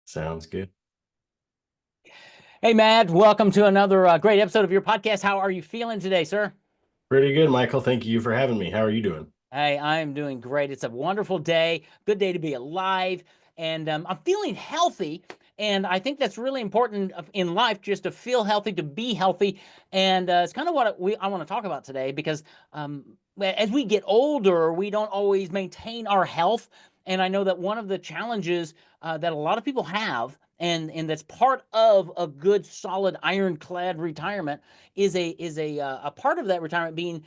Sounds good. Hey, Matt, welcome to another great episode of your podcast. How are you feeling today, sir? Pretty good, Michael. Thank you for having me. How are you doing? Hey, I'm doing great. It's a wonderful day, good day to be alive, and I'm feeling healthy. And I think that's really important in life, just to feel healthy, to be healthy. And it's kind of what I want to talk about today because as we get older, we don't always maintain our health. And I know that one of the challenges that a lot of people have, and that's part of a good, solid, ironclad retirement, is a part of that retirement being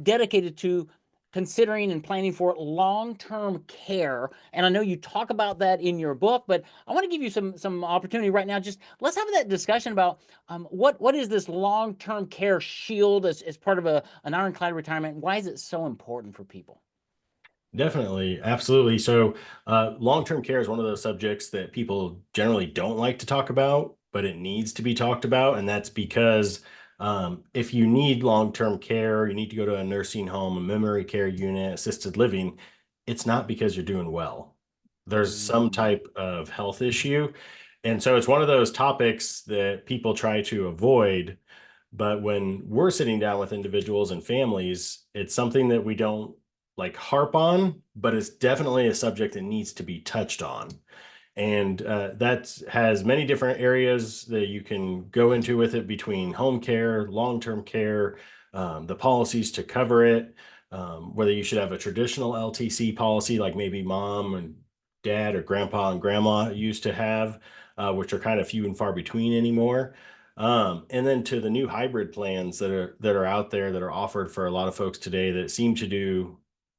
dedicated to considering and planning for long-term care. And I know you talk about that in your book, but I want to give you some opportunity right now. Just let's have that discussion about what is this long-term care shield as part of an ironclad retirement? Why is it so important for people? Definitely. Absolutely. So, long-term care is one of those subjects that people generally don't like to talk about, but it needs to be talked about. And that's because if you need long-term care, you need to go to a nursing home, a memory care unit, assisted living, it's not because you're doing well. There's some Mm. type of health issue. And so it's one of those topics that people try to avoid. But when we're sitting down with individuals and families, it's something that we don't like harp on, but it's definitely a subject that needs to be touched on. And that has many different areas that you can go into with it between home care, long-term care, the policies to cover it, whether you should have a traditional LTC policy like maybe mom and dad or grandpa and grandma used to have, which are kind of few and far between anymore. And then to the new hybrid plans that are out there that are offered for a lot of folks today that seem to do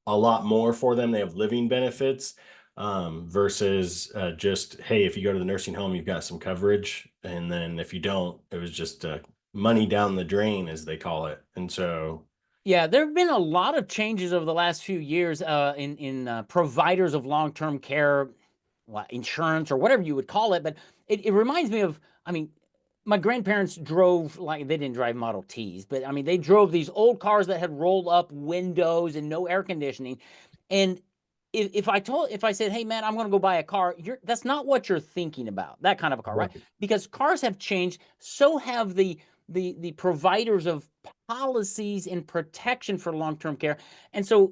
a lot more for them. They have living benefits versus just, hey, if you go to the nursing home, you've got some coverage. And then if you don't, it was just money down the drain, as they call it. And so, Yeah, there have been a lot of changes over the last few years in providers of long-term care, insurance or whatever you would call it. But it reminds me of, I mean, my grandparents drove, like, they didn't drive Model Ts, but I mean they drove these old cars that had rolled up windows and no air conditioning. And if I said, hey man, I'm going to go buy a car, that's not what you're thinking about, that kind of a car, right? right. Because cars have changed, so have the providers of policies and protection for long-term care. And so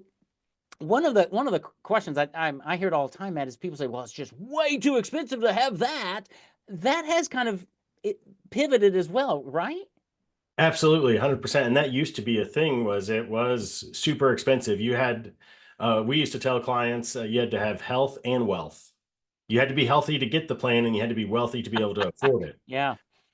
one of the questions I hear it all the time, Matt, is people say, well, it's just way too expensive to have that. That has kind of it pivoted as well, right? Absolutely, 100%. And that used to be a thing, was it was super expensive. We used to tell clients you had to have health and wealth. You had to be healthy to get the plan, and you had to be wealthy to be able to afford it. Yeah,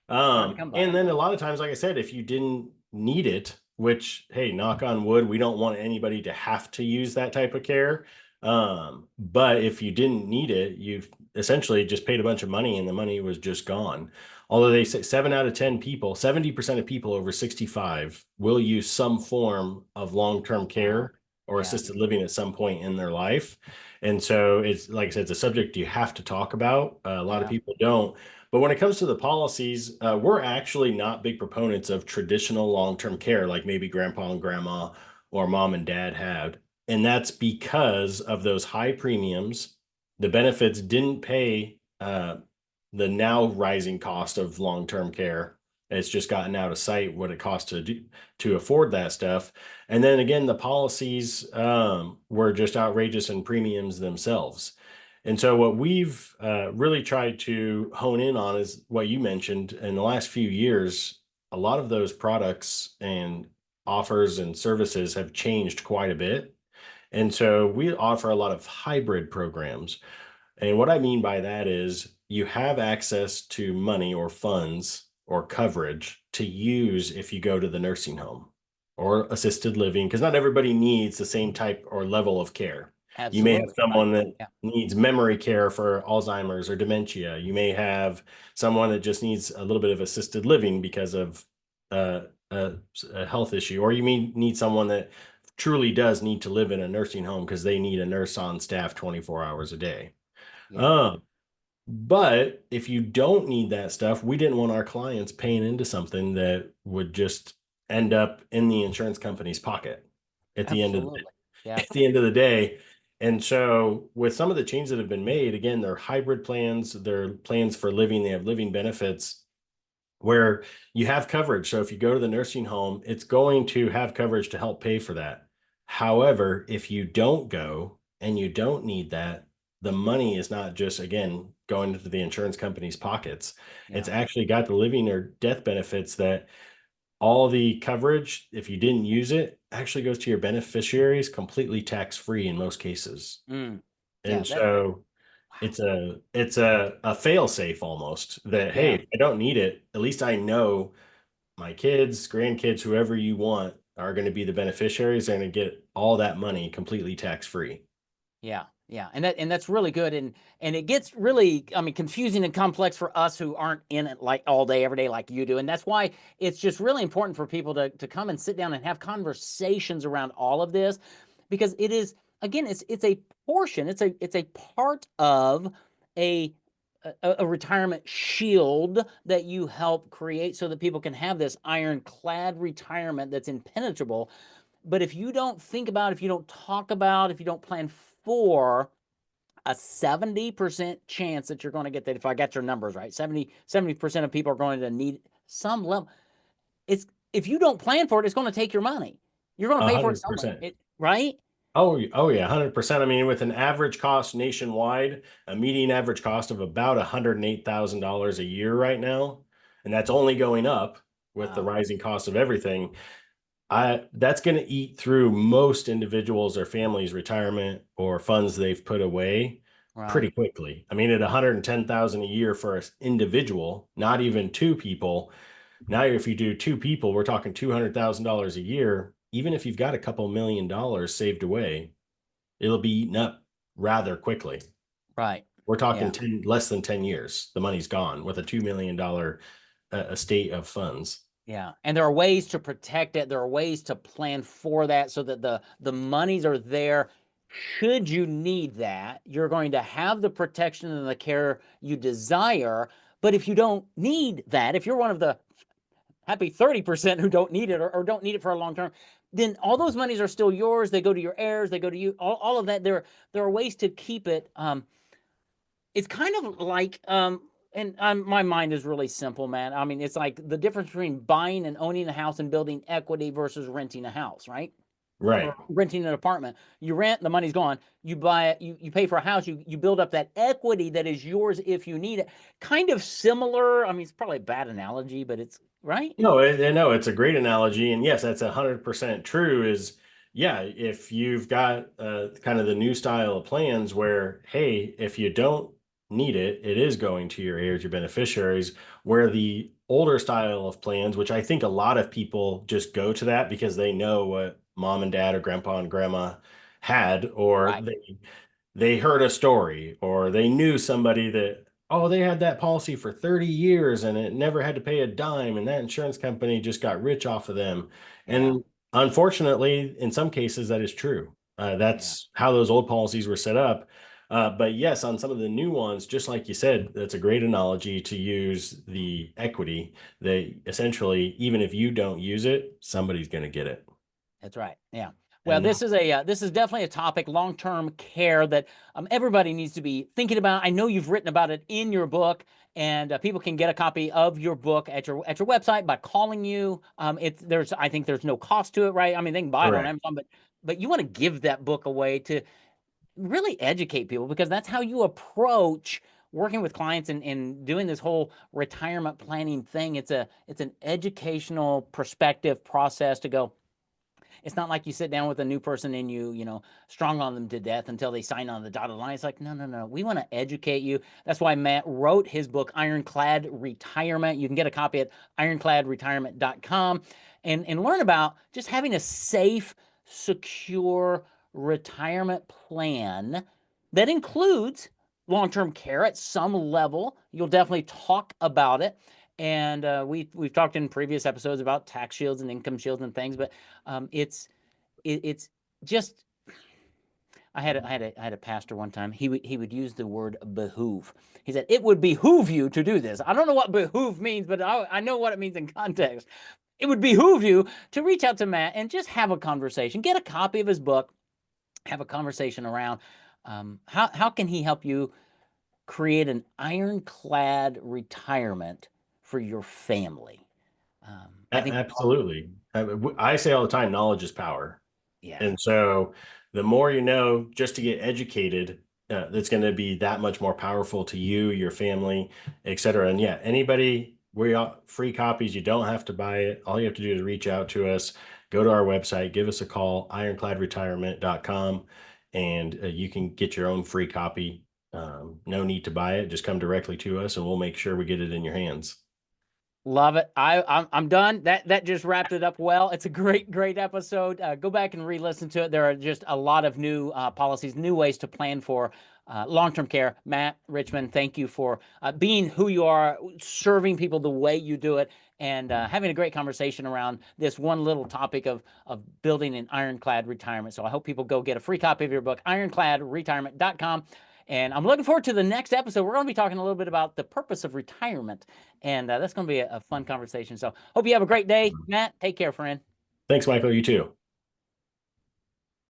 hard to come by. And then a lot of times, like I said, if you didn't need it, which, hey, knock on wood, we don't want anybody to have to use that type of care. But if you didn't need it, you've essentially just paid a bunch of money and the money was just gone. Although they say 7 out of 10 people, 70% of people over 65 will use some form of long-term Wow. care or Yeah. assisted living at some point in their life. And so it's, like I said, it's a subject you have to talk about. A lot of Yeah. people don't. But when it comes to the policies, we're actually not big proponents of traditional long-term care, like maybe grandpa and grandma or mom and dad had. And that's because of those high premiums. The benefits didn't pay the now rising cost of long-term care. It's just gotten out of sight what it costs to afford that stuff. And then again, the policies were just outrageous in premiums themselves. And so what we've really tried to hone in on is what you mentioned in the last few years. A lot of those products and offers and services have changed quite a bit. And so we offer a lot of hybrid programs. And what I mean by that is you have access to money or funds or coverage to use if you go to the nursing home or assisted living, because not everybody needs the same type or level of care. You may have Absolutely. Right. someone that Yeah. needs memory care for Alzheimer's or dementia. You may have someone that just needs a little bit of assisted living because of uh, a, a health issue, or you may need someone that truly does need to live in a nursing home because they need a nurse on staff 24 hours a day. Yeah. Um, but if you don't need that stuff, we didn't want our clients paying into something that would just end up in the insurance company's pocket at the end of the Absolutely. Yeah. at the end of the day. And so with some of the changes that have been made, again, they're hybrid plans, they're plans for living, they have living benefits where you have coverage. So if you go to the nursing home, it's going to have coverage to help pay for that. However, if you don't go and you don't need that, the money is not just, again, going into the insurance company's pockets. It's Yeah. actually got the living or death benefits that all the coverage, if you didn't use it, actually goes to your beneficiaries completely tax free in most cases. Mm. Yeah. And so Wow. it's a fail safe almost that, hey, Yeah. if I don't need it, at least I know my kids, grandkids, whoever you want are going to be the beneficiaries. They're going to get all that money completely tax free. Yeah, yeah, and that's really good, and it gets really, I mean, confusing and complex for us who aren't in it like all day, every day, like you do, and that's why it's just really important for people to come and sit down and have conversations around all of this, because it is, again, it's a portion, it's a part of a a retirement shield that you help create so that people can have this ironclad retirement that's impenetrable. But if you don't think about, if you don't talk about, if you don't plan for a 70% chance that you're going to get that, if I got your numbers right, 70% of people are going to need some level. It's, if you don't plan for it, it's going to take your money. You're going to A pay for it hundred somewhere. percent. It, right? Oh yeah, 100%. I mean, with an average cost nationwide, a median average cost of about $108,000 a year right now, and that's only going up with the Wow. rising cost of everything. I That's going to eat through most individuals or families' retirement or funds they've put away Right. pretty quickly. I mean, at 110,000 a year for an individual, not even two people. Now, if you do two people, we're talking $200,000 a year. Even if you've got a couple $1 million saved away, it'll be eaten up rather quickly. Right. We're talking Yeah. 10, less than 10 years. The money's gone with a $2 million estate of funds. Yeah, and there are ways to protect it. There are ways to plan for that so that the monies are there. Should you need that, you're going to have the protection and the care you desire. But if you don't need that, if you're one of the happy 30% who don't need it, or don't need it for a long term, then all those monies are still yours. They go to your heirs. They go to you. All of that. There are ways to keep it. It's kind of like, and my mind is really simple, man. I mean, it's like the difference between buying and owning a house and building equity versus renting a house, right? Or Right. renting an apartment. You rent, the money's gone. You buy it, you pay for a house, you build up that equity that is yours if you need it. Kind of similar. I mean, it's probably a bad analogy, but it's right. No, it's a great analogy, and yes, that's 100% true. Is yeah, if you've got kind of the new style of plans where, hey, if you don't need it, it is going to your heirs, your beneficiaries. Where the older style of plans, which I think a lot of people just go to that because they know what mom and dad or grandpa and grandma had, or Right. they heard a story or they knew somebody that, oh, they had that policy for 30 years and it never had to pay a dime and that insurance company just got rich off of them. Yeah. And unfortunately, in some cases that is true. Yeah. That's how those old policies were set up. But yes, on some of the new ones, just like you said, that's a great analogy to use the equity that essentially, even if you don't use it, somebody's going to get it. That's right. Yeah. Well, And this is definitely a topic, long-term care, that everybody needs to be thinking about. I know you've written about it in your book, and people can get a copy of your book at your website by calling you. It's there's I think there's no cost to it, right? I mean, they can buy it on correct. Amazon, but you want to give that book away to really educate people, because that's how you approach working with clients and doing this whole retirement planning thing. It's an educational perspective process to go. It's not like you sit down with a new person and strong on them to death until they sign on the dotted line. It's like, no, no, no. We want to educate you. That's why Matt wrote his book, Ironclad Retirement. You can get a copy at ironcladretirement.com and learn about just having a safe, secure retirement plan that includes long-term care at some level. You'll definitely talk about it. And we've talked in previous episodes about tax shields and income shields and things, but it's just, I had a pastor one time. He would use the word behoove. He said it would behoove you to do this. I don't know what behoove means, but I know what it means in context. It would behoove you to reach out to Matt and just have a conversation. Get a copy of his book. have a conversation around how can he help you create an ironclad retirement for your family. I think, Absolutely. I say all the time, knowledge is power. yeah, And so the more you know, just to get educated, that's going to be that much more powerful to you, your family, et cetera. And yeah, anybody, we are free copies. You don't have to buy it. All you have to do is reach out to us, go to our website, give us a call, ironcladretirement.com, and you can get your own free copy. No need to buy it. Just come directly to us and we'll make sure we get it in your hands. love it. I'm done. That just wrapped it up well. It's a great episode. Go back and re-listen to it. There are just a lot of new policies, new ways to plan for long-term care. Matt Richmond, thank you for being who you are, serving people the way you do it, and having a great conversation around this one little topic of building an ironclad retirement. So I hope people go get a free copy of your book, ironcladretirement.com. And I'm looking forward to the next episode. We're going to be talking a little bit about the purpose of retirement. And that's going to be a fun conversation. So hope you have a great day. Matt, take care, friend. Thanks, Michael. You too.